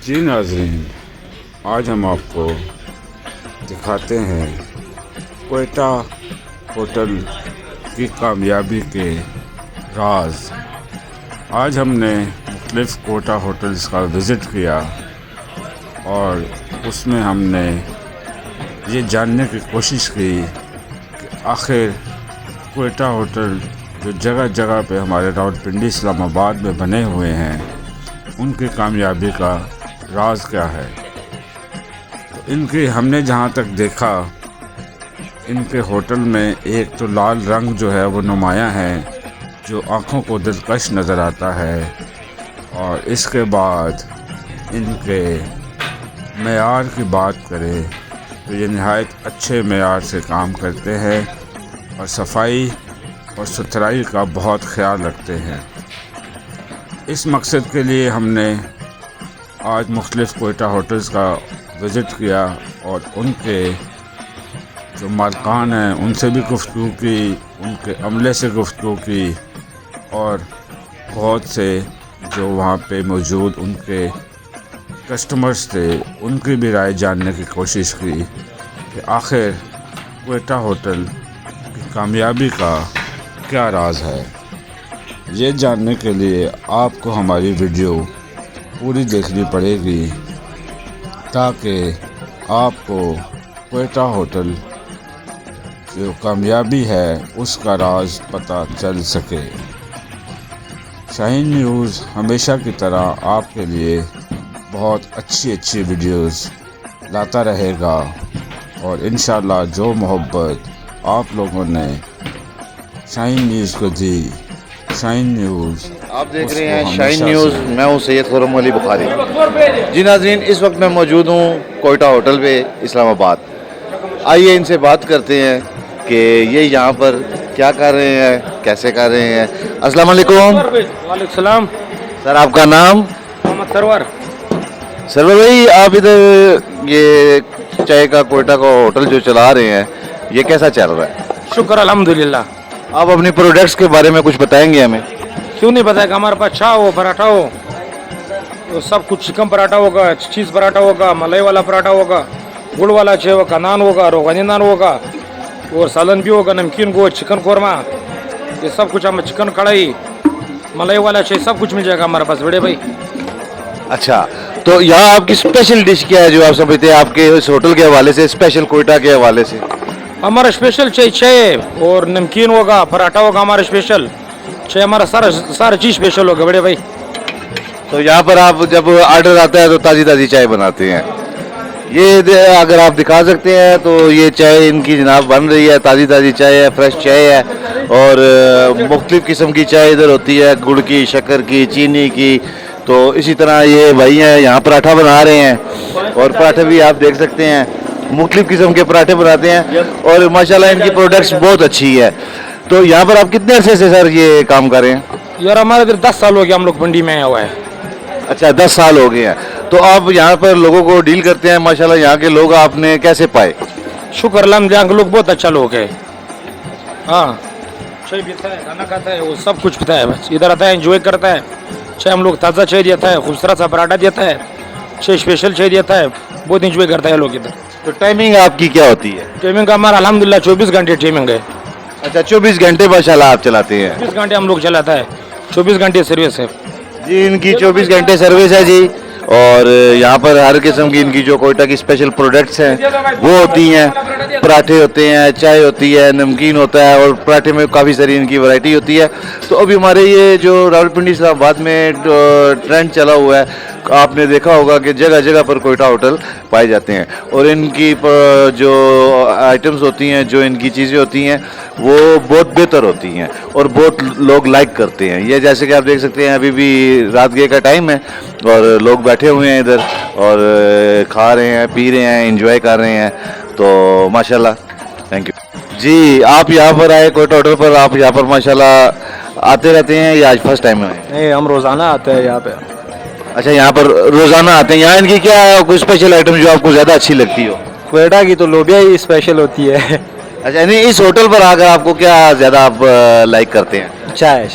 जी नाज़रीन, आज हम आपको दिखाते हैं क्वेटा होटल की कामयाबी के राज। आज हमने मुख्तलिफ़ क्वेटा होटल्स का विज़िट किया और उसमें हमने ये जानने की कोशिश की कि आखिर क्वेटा होटल जो जगह जगह पे हमारे रावलपिंडी इस्लामाबाद में बने हुए हैं, उनकी कामयाबी का राज क्या है। तो इनकी हमने जहाँ तक देखा, इनके होटल में एक तो लाल रंग जो है वो नुमायाँ है, जो आँखों को दिलकश नज़र आता है, और इसके बाद इनके मेयार की बात करें तो ये नहायत अच्छे मेयार से काम करते हैं और सफाई और सुथराई का बहुत ख्याल रखते हैं। इस मकसद के लिए हमने आज मुख्तलिफ़ क्वेटा होटल्स का विज़िट किया और उनके जो मालिकान हैं उनसे भी गुफ्तगू की, उनके अमले से गुफ्तगू की और बहुत से जो वहाँ पे मौजूद उनके कस्टमर्स थे उनकी भी राय जानने की कोशिश की कि आखिर क्वेटा होटल की कामयाबी का क्या राज है। ये जानने के लिए आपको हमारी वीडियो पूरी देखनी पड़ेगी ताकि आपको क्वेटा होटल जो कामयाबी है उसका राज पता चल सके। शाहीन न्यूज़ हमेशा की तरह आपके लिए बहुत अच्छी वीडियोस लाता रहेगा और इंशाल्लाह जो मोहब्बत आप लोगों ने शाहीन न्यूज़ को दी, शाहीन न्यूज़ आप देख रहे हैं शाहीन न्यूज़। मैं हूं सैयद खुर्रम अली बुखारी। जी नाज़रीन, इस वक्त मैं मौजूद हूं क्वेटा होटल पे इस्लामाबाद। आइए इनसे बात करते हैं कि ये यहाँ पर क्या कर रहे हैं, कैसे कर रहे हैं। अस्सलाम वालेकुम। वालेकुम सलाम। सर, आपका नाम? मोहम्मद सरवर। सरवर भाई, आप इधर ये चाय का क्वेटा का होटल जो चला रहे हैं, ये कैसा चल रहा है? शुक्र अल्हम्दुलिल्लाह। आप अपने प्रोडक्ट्स के बारे में कुछ बताएंगे हमें? क्यों नहीं बताएगा। हमारे पास चाय हो, पराठा हो, तो सब कुछ। चिकन पराठा होगा, चीज़ पराठा होगा, मलाई वाला पराठा होगा, गुड़ वाला चाय होगा, नान होगा, रोगानी नान होगा, और सालन भी होगा, नमकीन गोश्त, चिकन कोरमा, ये सब कुछ। हम चिकन कढ़ाई, मलाई वाला चाय, सब कुछ मिल जाएगा हमारे पास बड़े भाई। अच्छा, तो यहाँ आपकी स्पेशल डिश क्या है जो आप समझते हैं आपके इस होटल के हवाले से, स्पेशल क्वेटा के हवाले से? हमारा स्पेशल चाय और नमकीन होगा, पराठा होगा। हमारा स्पेशल चाय, हमारा सारा चीज़ स्पेशल होगा बड़े भाई। तो यहाँ पर आप जब ऑर्डर आता है तो ताज़ी ताज़ी चाय बनाते हैं। ये अगर आप दिखा सकते हैं तो ये चाय इनकी जनाब बन रही है, ताज़ी ताज़ी चाय है, फ्रेश चाय है, और मुख्तलिफ़ किस्म की चाय इधर होती है, गुड़ की, शक्कर की, चीनी की। तो इसी तरह ये भाई हैं यहाँ पराठा बना रहे हैं, और पराठे भी आप देख सकते हैं, मुख्तलिफ़ किस्म के पराठे बनाते हैं, और माशाल्लाह इनकी प्रोडक्ट्स बहुत अच्छी है। तो यहाँ पर आप कितने अरसे से सर ये काम कर रहे हैं? यार हमारे इधर 10 साल हो गया हम लोग मंडी में आया हुआ है। अच्छा, 10 साल हो गए हैं। तो आप यहाँ पर लोगों को डील करते हैं, माशाल्लाह यहाँ के लोग आपने कैसे पाए? शुक्र अल्हम्दुलिल्लाह, के लोग बहुत अच्छा लोग है। हाँ, चाय पीता है, खाना खाता है, वो सब कुछ पीता है। बस इधर आता है, एंजॉय करता है। चाय हम लोग ताज़ा चाय देता है, खूबसूरत सा पराठा देता है, चाय स्पेशल चाय देता है, बहुत एंजॉय करता है लोग इधर। तो टाइमिंग आपकी क्या होती है? टाइमिंग का हमारा अल्हम्दुलिल्लाह 24 घंटे टाइमिंग है। अच्छा, 24 घंटे माशाल्लाह आप चलाते हैं? 24 घंटे हम लोग चलाता है, 24 घंटे सर्विस है जी। इनकी 24 घंटे सर्विस है जी, और यहाँ पर हर किस्म की इनकी जो क्वेटा की स्पेशल प्रोडक्ट्स हैं वो होती हैं। पराठे होते हैं, चाय होती है, नमकीन होता है, और पराठे में काफ़ी सारी इनकी वैरायटी होती है। तो अभी हमारे ये जो रावलपिंडी इस्लामाबाद में ट्रेंड चला हुआ है, आपने देखा होगा कि जगह जगह पर क्वेटा होटल पाए जाते हैं, और इनकी जो आइटम्स होती हैं, जो इनकी चीज़ें होती हैं, वो बहुत बेहतर होती हैं और बहुत लोग लाइक करते हैं। ये जैसे कि आप देख सकते हैं, अभी भी रात गए का टाइम है और लोग बैठे हुए हैं इधर और खा रहे हैं, पी रहे हैं, एंजॉय कर रहे हैं। तो माशाल्लाह, थैंक यू जी। आप यहाँ पर आए क्वेटा होटल पर, आप यहाँ पर माशाल्लाह आते रहते हैं या आज फर्स्ट टाइम आए? नहीं, हम रोज़ाना आते हैं यहाँ पे। अच्छा, यहाँ पर रोज़ाना आते हैं। यहाँ इनकी क्या कोई स्पेशल आइटम जो आपको ज़्यादा अच्छी लगती हो? क्वेटा की तो लोबिया ही स्पेशल होती है। अच्छा, नहीं, इस होटल पर आकर आपको क्या ज़्यादा आप लाइक करते हैं? चाय।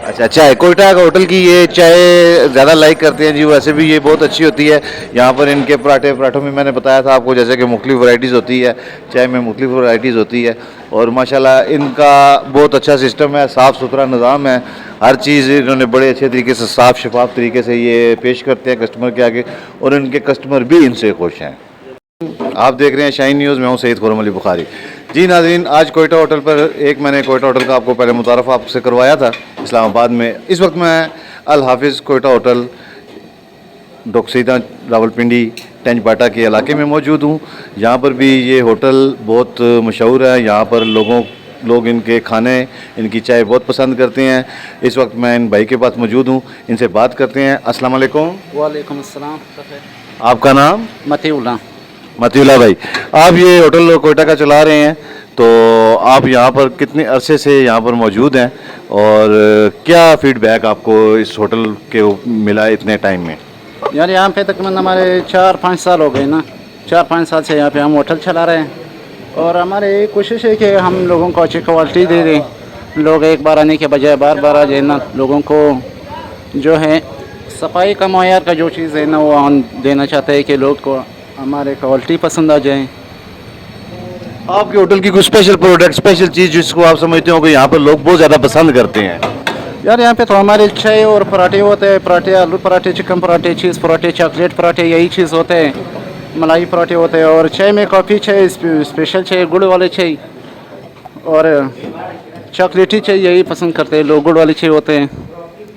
अच्छा, चाय कोयटा का होटल की ये चाय ज़्यादा लाइक करते हैं जी। वैसे भी ये बहुत अच्छी होती है। यहाँ पर इनके पराठों में मैंने बताया था आपको, जैसे कि मुख्तलिफ वैरायटीज़ होती है, चाय में मुख्तलिफ वैरायटीज़ होती है। और माशाल्लाह इनका बहुत अच्छा सिस्टम है, साफ़ सुथरा निज़ाम है। हर चीज़ इन्होंने बड़े अच्छे तरीके से साफ़ शफाफ तरीके से ये पेश करते हैं कस्टमर के आगे, और इनके कस्टमर भी इनसे खुश हैं। आप देख रहे हैं शाइन न्यूज़, मैं हूं सईद खुर्रम अली बुखारी। जी नाज़रीन, आज कोयटा होटल पर मैंने कोयटा होटल का आपको पहले मुतारफ़ आपसे करवाया था इस्लामाबाद में। इस वक्त मैं अल हाफिज़ कोयटा होटल डोकसीदा रावलपिंडी टेंजबाटा के इलाके में मौजूद हूँ। यहाँ पर भी ये होटल बहुत मशहूर है। यहाँ पर लोग इनके खाने, इनकी चाय बहुत पसंद करते हैं। इस वक्त मैं इन भाई के पास मौजूद हूँ, इनसे बात करते हैं। अस्सलाम वालेकुम। वालेकुम अस्सलाम। आपका नाम? मतीउल्लाह। मतीउल्लाह भाई, आप ये होटल कोयटा का चला रहे हैं, तो आप यहाँ पर कितने अरसे से यहाँ पर मौजूद हैं और क्या फीडबैक आपको इस होटल के मिला इतने टाइम में? यार यहाँ पे तकरीबन हमारे 4-5 साल हो गए ना। 4-5 साल से यहाँ पे हम होटल चला रहे हैं, और हमारी कोशिश है कि हम लोगों को अच्छी क्वालिटी दे दें। लोग एक बार आने के बजाय बार बार आ जाए ना। लोगों को जो है सफाई का मयार का जो चीज़ है ना, वो हम देना चाहते हैं कि लोग को हमारे क्वालिटी पसंद आ जाए। आपके होटल की कोई स्पेशल प्रोडक्ट, स्पेशल चीज़ जिसको आप समझते हो कि यहाँ पर लोग बहुत ज़्यादा पसंद करते हैं? यार यहाँ पे तो हमारे चाय और पराठे होते हैं। पराठे, आलू पराठे, चिकन पराठे, चीज़ पराठे, चॉकलेट पराठे, यही चीज़ होते हैं। मलाई पराठे होते हैं, और चाय में कॉफ़ी चाय, स्पेशल चाय, गुड़ वाले चाय और चॉकलेटी चाय, यही पसंद करते हैं लोग। गुड़ वाले चाय होते हैं।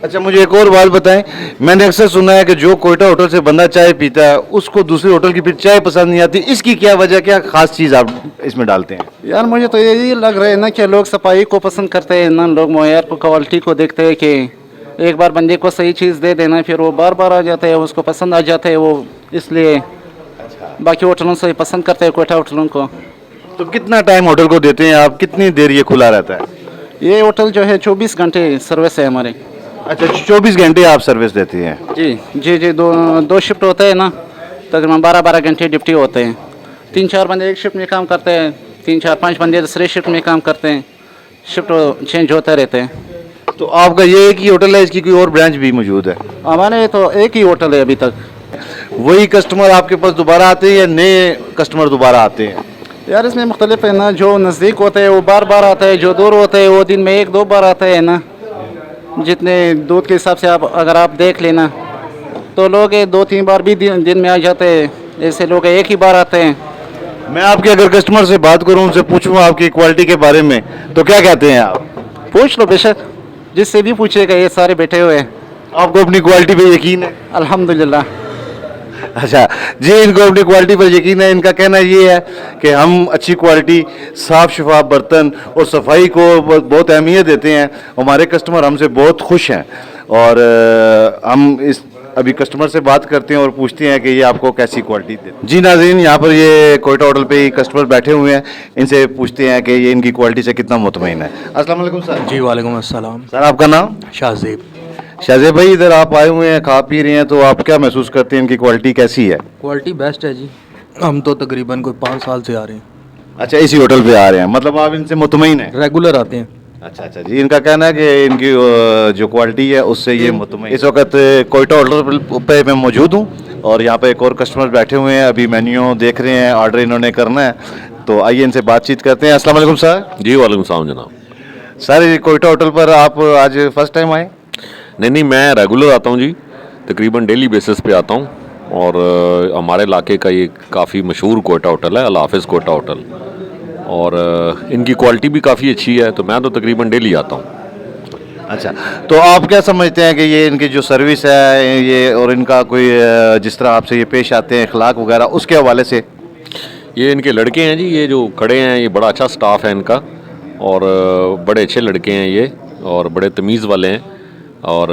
अच्छा, मुझे एक और बात बताएं। मैंने अक्सर सुना है कि जो कोयटा होटल से बंदा चाय पीता है उसको दूसरे होटल की फिर चाय पसंद नहीं आती। इसकी क्या वजह, क्या खास चीज़ आप इसमें डालते हैं? यार मुझे तो यही लग रहा है ना कि लोग सफाई को पसंद करते हैं ना। लोग मुयार को, क्वालिटी को देखते हैं कि एक बार बंदे को सही चीज़ दे देना, फिर वो बार बार आ जाता है, उसको पसंद आ जाता है वो, इसलिए बाकी होटलों से पसंद करते हैं कोयटा होटलों को। तो कितना टाइम होटल को देते हैं आप? कितनी देर ये खुला रहता है? ये होटल जो है 24 घंटे सर्विस है हमारे। अच्छा, 24 घंटे आप सर्विस देती हैं? जी जी जी। दो शिफ्ट होते हैं ना, तकरीबन 12-12 घंटे ड्यूटी होते हैं। 3-4 बंदे एक शिफ्ट में काम करते हैं, 3-4-5 बंदे दूसरे शिफ्ट में काम करते हैं। शिफ्ट चेंज होते रहते हैं। तो आपका ये एक ही होटल है, इसकी कोई और ब्रांच भी मौजूद है? हमारे तो एक ही होटल है अभी तक। वही कस्टमर आपके पास दोबारा आते हैं या नए कस्टमर दोबारा आते हैं? यार इसमें मुख्तलिफ है ना। जो नज़दीक होते हैं वो बार बार आते हैं, जो दूर होते हैं वो दिन में 1-2 बार आते हैं ना। जितने दूध के हिसाब से अगर आप देख लेना तो लोग 2-3 बार भी दिन में आ जाते हैं। ऐसे लोग एक ही बार आते हैं। मैं आपके अगर कस्टमर से बात करूं, उनसे पूछूं आपकी क्वालिटी के बारे में, तो क्या कहते हैं आप? पूछ लो बेशक, जिससे भी पूछेगा, ये सारे बैठे हुए हैं। आपको अपनी क्वालिटी पे यकीन है? अल्हम्दुलिल्लाह। अच्छा जी, इनको अपनी क्वालिटी पर यकीन है। इनका कहना ये है कि हम अच्छी क्वालिटी, साफ़ शफाफ बर्तन और सफाई को बहुत अहमियत देते हैं। हमारे कस्टमर हमसे बहुत खुश हैं, और हम अभी कस्टमर से बात करते हैं और पूछते हैं कि ये आपको कैसी क्वालिटी देते हैं। जी नाज़रीन, यहाँ पर ये कोयटा होटल पे ही कस्टमर बैठे हुए हैं, इनसे पूछते हैं कि ये इनकी क्वालिटी से कितना मुतमईन है। अस्सलाम वालेकुम सर। जी वालेकुम अस्सलाम। सर, आपका नाम? शाहजेब। शाहजेब भाई, इधर आप आए हुए हैं, खा पी रहे हैं, तो आप क्या महसूस करते हैं, इनकी क्वालिटी कैसी है? क्वालिटी बेस्ट है जी। हम तो तकरीबन कोई 5 साल से आ रहे हैं। अच्छा, इसी होटल पे आ रहे हैं, मतलब आप इनसे मुतमईन हैं? रेगुलर आते हैं। अच्छा अच्छा जी, इनका कहना है कि इनकी जो क्वालिटी है उससे ये मुतमईन। इस वक्त कोयटा होटल पे मैं मौजूद हूँ, और यहाँ पे एक और कस्टमर बैठे हुए हैं, अभी मेन्यू देख रहे हैं, ऑर्डर इन्होंने करना है, तो आइए इनसे बातचीत करते हैं। अस्सलाम वालेकुम सर। जी वालेकुम सलाम जनाब। सर, ये कोयटा होटल पर आप आज फर्स्ट टाइम आए? नहीं, मैं रेगुलर आता हूँ जी, तकरीबन डेली बेसिस पे आता हूँ। और हमारे इलाके का ये काफ़ी मशहूर कोयटा होटल है, अल हाफिज़ कोयटा होटल, और इनकी क्वालिटी भी काफ़ी अच्छी है, तो मैं तो तकरीबन डेली आता हूँ। अच्छा, तो आप क्या समझते हैं कि ये इनकी जो सर्विस है ये, और इनका कोई जिस तरह आपसे ये पेश आते हैं, अखलाक वगैरह, उसके हवाले से? ये इनके लड़के हैं जी, ये जो खड़े हैं, ये बड़ा अच्छा स्टाफ है इनका, और बड़े अच्छे लड़के हैं ये, और बड़े तमीज़ वाले हैं। और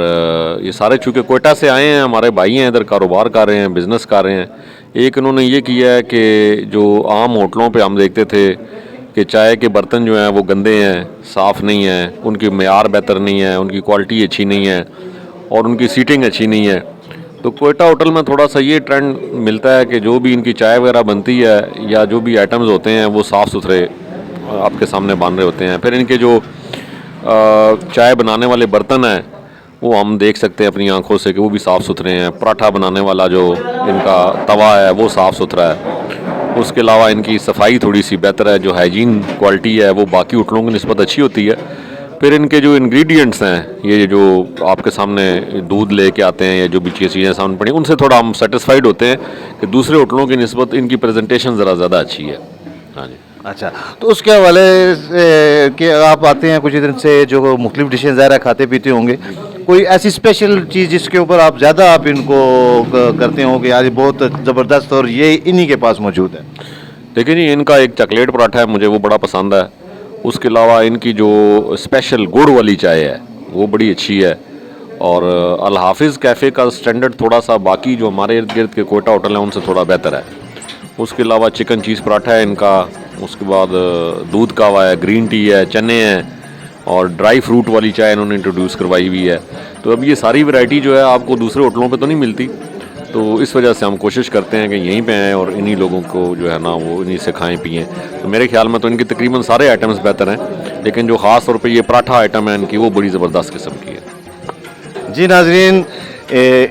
ये सारे चूँकि कोयटा से आए हैं, हमारे भाई हैं, इधर कारोबार कर रहे हैं, बिज़नेस कर रहे हैं। एक इन्होंने ये किया है कि जो आम होटलों पे हम देखते थे कि चाय के बर्तन जो हैं वो गंदे हैं, साफ़ नहीं हैं, उनकी मेयार बेहतर नहीं है, उनकी क्वालिटी अच्छी नहीं है, और उनकी सीटिंग अच्छी नहीं है। तो कोयटा होटल में थोड़ा सा ये ट्रेंड मिलता है कि जो भी इनकी चाय वगैरह बनती है या जो भी आइटम्स होते हैं वो साफ़ सुथरे आपके सामने बन रहे होते हैं। फिर इनके जो चाय बनाने वाले बर्तन हैं वो हम देख सकते हैं अपनी आंखों से कि वो भी साफ़ सुथरे हैं। पराठा बनाने वाला जो इनका तवा है वो साफ़ सुथरा है। उसके अलावा इनकी सफाई थोड़ी सी बेहतर है, जो हाइजीन क्वालिटी है वो बाकी होटलों की निस्बत अच्छी होती है। फिर इनके जो इंग्रेडिएंट्स हैं, ये जो आपके सामने दूध लेके आते हैं या जो भी चीज़ें सामने पड़ी, उनसे थोड़ा हम सेटिस्फाइड होते हैं कि दूसरे होटलों की निस्बत इनकी प्रेजेंटेशन ज़रा ज़्यादा अच्छी है। हाँ जी। अच्छा, तो उसके हवाले से कि आप आते हैं कुछ दिन से, जो मुख्तलिफ डिशें ज़ाहिर है खाते पीते होंगे, कोई ऐसी स्पेशल चीज़ जिसके ऊपर आप ज़्यादा आप इनको करते हो कि यार ये बहुत ज़बरदस्त और ये इन्हीं के पास मौजूद है? देखिए जी, इनका एक चॉकलेट पराठा है, मुझे वो बड़ा पसंद है। उसके अलावा इनकी जो स्पेशल गुड़ वाली चाय है वो बड़ी अच्छी है। और अल हाफिज़ कैफ़े का स्टैंडर्ड थोड़ा सा बाकी जो हमारे इर्द गिर्द के कोयटा होटल हैं उनसे थोड़ा बेहतर है। उसके अलावा चिकन चीज़ पराठा है इनका। उसके बाद दूध कावा है, ग्रीन टी है, चने हैं और ड्राई फ्रूट वाली चाय इन्होंने इंट्रोड्यूस करवाई हुई है। तो अब ये सारी वैरायटी जो है आपको दूसरे होटलों पे तो नहीं मिलती, तो इस वजह से हम कोशिश करते हैं कि यहीं पे आएँ और इन्हीं लोगों को जो है ना वो इन्हीं से खाएं पिएँ। तो मेरे ख्याल में तो इनके तकरीबन सारे आइटम्स बेहतर हैं, लेकिन जो ख़ास तौर पे ये पराठा आइटम है इनकी वो बड़ी ज़बरदस्त किस्म की है। जी नाजरीन,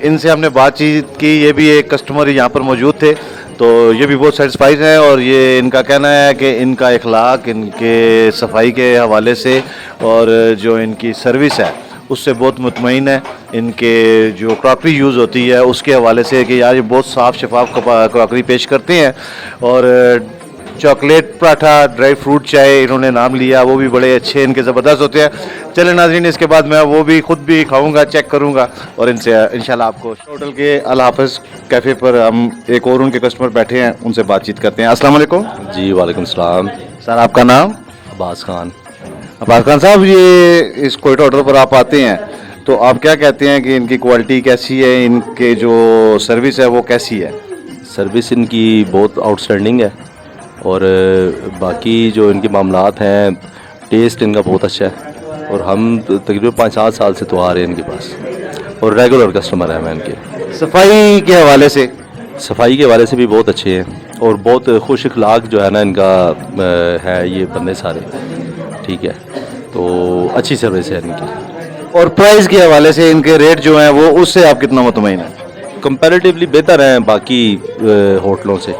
इनसे हमने बातचीत की, ये भी एक कस्टमर यहाँ पर मौजूद थे, तो ये भी बहुत सेटिस्फाइड हैं और ये इनका कहना है कि इनका इखलाक, इनके सफाई के हवाले से और जो इनकी सर्विस है उससे बहुत मुतमईन है। इनके जो क्रॉकरी यूज़ होती है उसके हवाले से कि यार ये बहुत साफ़ शफाफ क्रॉकरी पेश करते हैं। और चॉकलेट पराठा, ड्राई फ्रूट चाय इन्होंने नाम लिया, वो भी बड़े अच्छे इनके ज़बरदस्त होते हैं। चले नाज़रीन, इसके बाद मैं वो भी खुद भी खाऊंगा, चेक करूंगा और इनसे इंशाल्लाह आपको होटल के अल हाफिज़ कैफ़े पर हम एक और उनके कस्टमर बैठे हैं, उनसे बातचीत करते हैं। अस्सलाम वालेकुम जी वालेकुम सलाम। सर, आपका नाम? अब्बास खान। अब्बास खान साहब, ये इस कोयटा होटल पर आप आते हैं तो आप क्या कहते हैं कि इनकी क्वालिटी कैसी है, इनके जो सर्विस है वो कैसी है? सर्विस इनकी बहुत आउटस्टैंडिंग है और बाकी जो इनके मामलात हैं, टेस्ट इनका बहुत अच्छा है और हम तकरीबन 5-7 साल से तो आ रहे हैं इनके पास और रेगुलर कस्टमर हैं मैं इनके। सफाई के हवाले से? सफाई के हवाले से भी बहुत अच्छे हैं और बहुत खुश इखलाक जो है ना इनका है ये बंदे सारे, ठीक है, तो अच्छी सर्विस है इनकी। और प्राइस के हवाले से इनके रेट जो हैं वो उससे आप कितना मुतमईन हैं? कंपैरेटिवली बेहतर हैं बाकी होटलों से,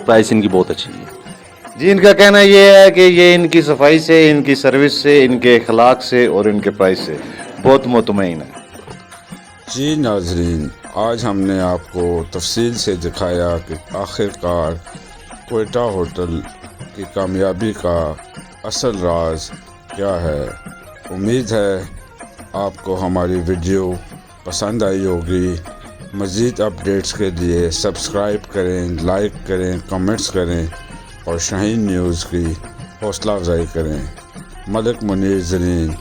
प्राइस इनकी बहुत अच्छी है। जी, इनका कहना ये है कि ये इनकी सफाई से, इनकी सर्विस से, इनके अखलाक से और इनके प्राइस से बहुत मुतमईन है। जी नाजरीन, आज हमने आपको तफसील से दिखाया कि आखिरकार कोयटा होटल की कामयाबी का असल राज क्या है। उम्मीद है आपको हमारी वीडियो पसंद आई होगी। मज़ीद अपडेट्स के लिए सब्सक्राइब करें, लाइक करें, कमेंट्स करें और शाहीन न्यूज़ की हौसला अफजाई करें। मलिक मुनीर ज़रीन।